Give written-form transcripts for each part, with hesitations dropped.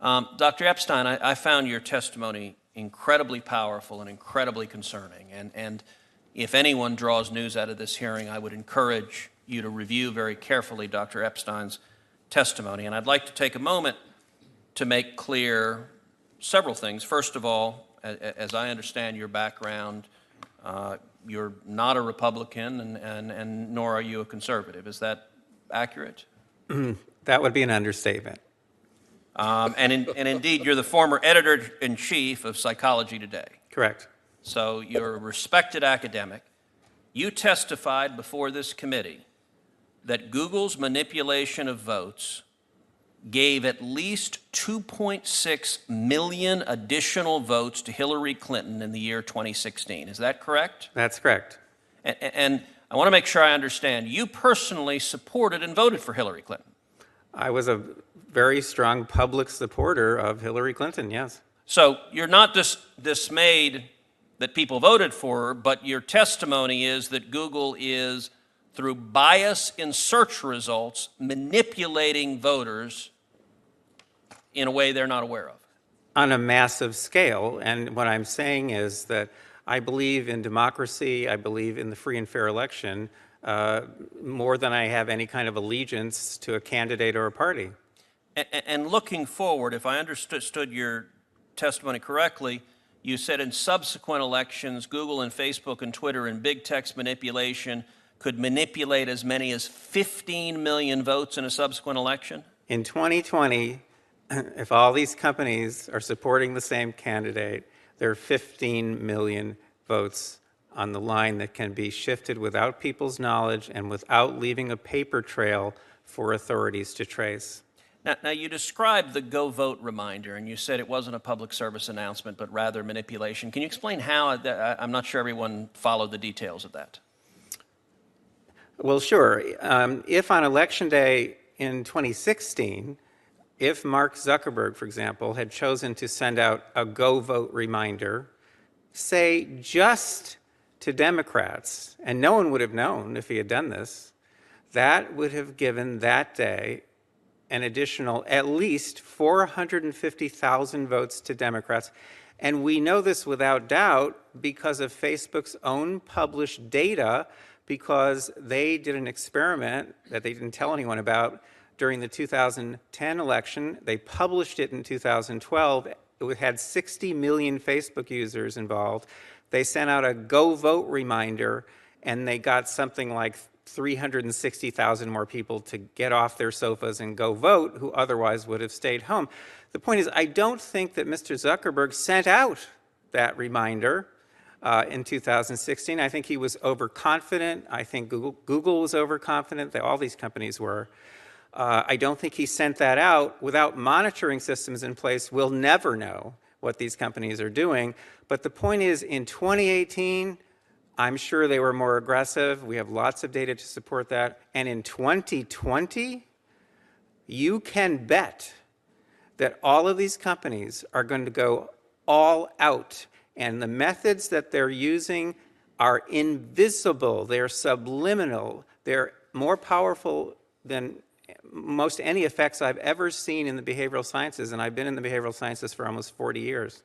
Dr. Epstein, I found your testimony incredibly powerful and incredibly concerning. And if anyone draws news out of this hearing, I would encourage you to review very carefully Dr. Epstein's testimony. And I'd like to take a moment to make clear several things. First of all, as I understand your background, you're not a Republican and nor are you a conservative. Is that accurate? That would be an understatement. And indeed, you're the former editor-in-chief of Psychology Today. Correct. So you're a respected academic. You testified before this committee that Google's manipulation of votes gave at least 2.6 million additional votes to Hillary Clinton in the year 2016. Is that correct? That's correct. And I want to make sure I understand. You personally supported and voted for Hillary Clinton. I was a very strong public supporter of Hillary Clinton, yes. So you're not dismayed that people voted for her, but your testimony is that Google is, through bias in search results, manipulating voters in a way they're not aware of. On a massive scale. And what I'm saying is that I believe in democracy, I believe in the free and fair election, more than I have any kind of allegiance to a candidate or a party. And looking forward, if I understood your testimony correctly, you said in subsequent elections, Google and Facebook and Twitter and big text manipulation could manipulate as many as 15 million votes in a subsequent election? In 2020, if all these companies are supporting the same candidate, there are 15 million votes on the line that can be shifted without people's knowledge and without leaving a paper trail for authorities to trace. Now, you described the Go Vote reminder, and you said it wasn't a public service announcement, but rather manipulation. Can you explain how? I'm not sure everyone followed the details of that. Well, sure. If on Election Day in 2016, if Mark Zuckerberg, for example, had chosen to send out a Go Vote reminder, say just to Democrats, and no one would have known if he had done this, that would have given that day an additional at least 450,000 votes to Democrats. And we know this without doubt because of Facebook's own published data, because they did an experiment that they didn't tell anyone about during the 2010 election. They published it in 2012. It had 60 million Facebook users involved. They sent out a Go Vote reminder, and they got something like 360,000 more people to get off their sofas and go vote who otherwise would have stayed home. The point is, I don't think that Mr. Zuckerberg sent out that reminder in 2016. I think he was overconfident. I think Google was overconfident. All these companies were. I don't think he sent that out. Without monitoring systems in place, we'll never know what these companies are doing. But the point is, in 2018, I'm sure they were more aggressive. We have lots of data to support that. And in 2020, you can bet that all of these companies are going to go all out. And the methods that they're using are invisible. They're subliminal. They're more powerful than most any effects I've ever seen in the behavioral sciences. And I've been in the behavioral sciences for almost 40 years.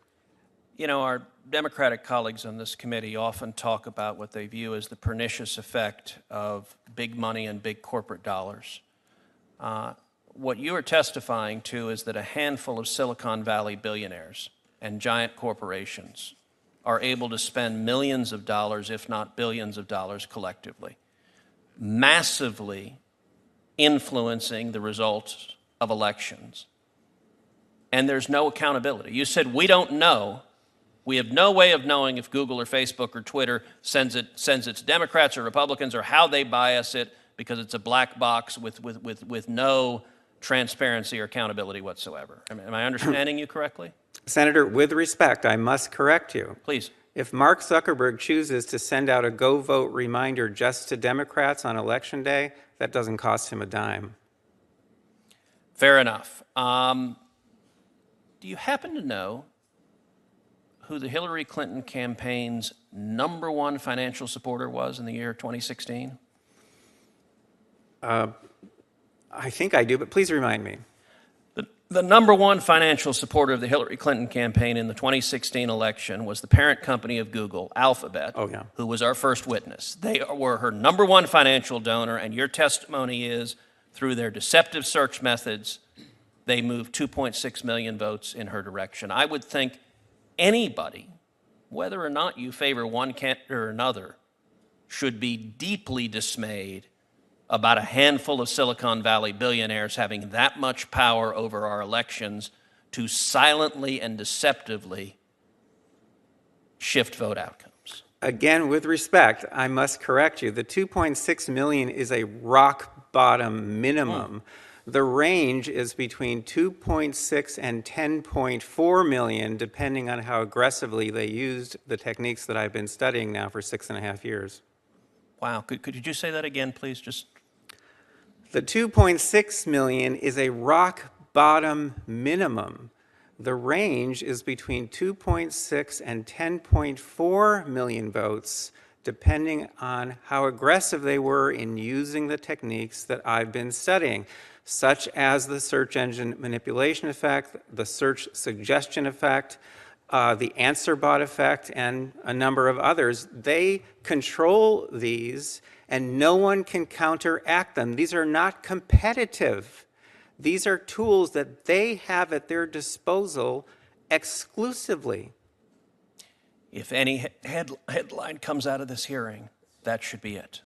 You know, our Democratic colleagues on this committee often talk about what they view as the pernicious effect of big money and big corporate dollars. What you are testifying to is that a handful of Silicon Valley billionaires and giant corporations are able to spend millions of dollars, if not billions of dollars collectively, massively influencing the results of elections. And there's no accountability. You said, we don't know. We have no way of knowing if Google or Facebook or Twitter sends it to Democrats or Republicans or how they bias it because it's a black box with no transparency or accountability whatsoever. Am I understanding you correctly? Senator, with respect, I must correct you. Please. If Mark Zuckerberg chooses to send out a Go Vote reminder just to Democrats on Election Day, that doesn't cost him a dime. Fair enough. Do you happen to know who the Hillary Clinton campaign's #1 financial supporter was in the year 2016? I think I do, but please remind me. The number one financial supporter of the Hillary Clinton campaign in the 2016 election was the parent company of Google, Alphabet, Oh, yeah. who was our first witness. They were her number one financial donor, and your testimony is, through their deceptive search methods, they moved 2.6 million votes in her direction. I would think anybody, whether or not you favor one candidate or another, should be deeply dismayed about a handful of Silicon Valley billionaires having that much power over our elections to silently and deceptively shift vote outcomes. Again, with respect, I must correct you. The 2.6 million is a rock bottom minimum. The range is between 2.6 and 10.4 million, depending on how aggressively they used the techniques that I've been studying now for 6.5 years. Wow, could you just say that again, please? Just The 2.6 million is a rock bottom minimum. The range is between 2.6 and 10.4 million votes, depending on how aggressive they were in using the techniques that I've been studying, such as the search engine manipulation effect, the search suggestion effect, the answer bot effect, and a number of others. They control these, and no one can counteract them. These are not competitive. These are tools that they have at their disposal exclusively. if any headline comes out of this hearing, that should be it.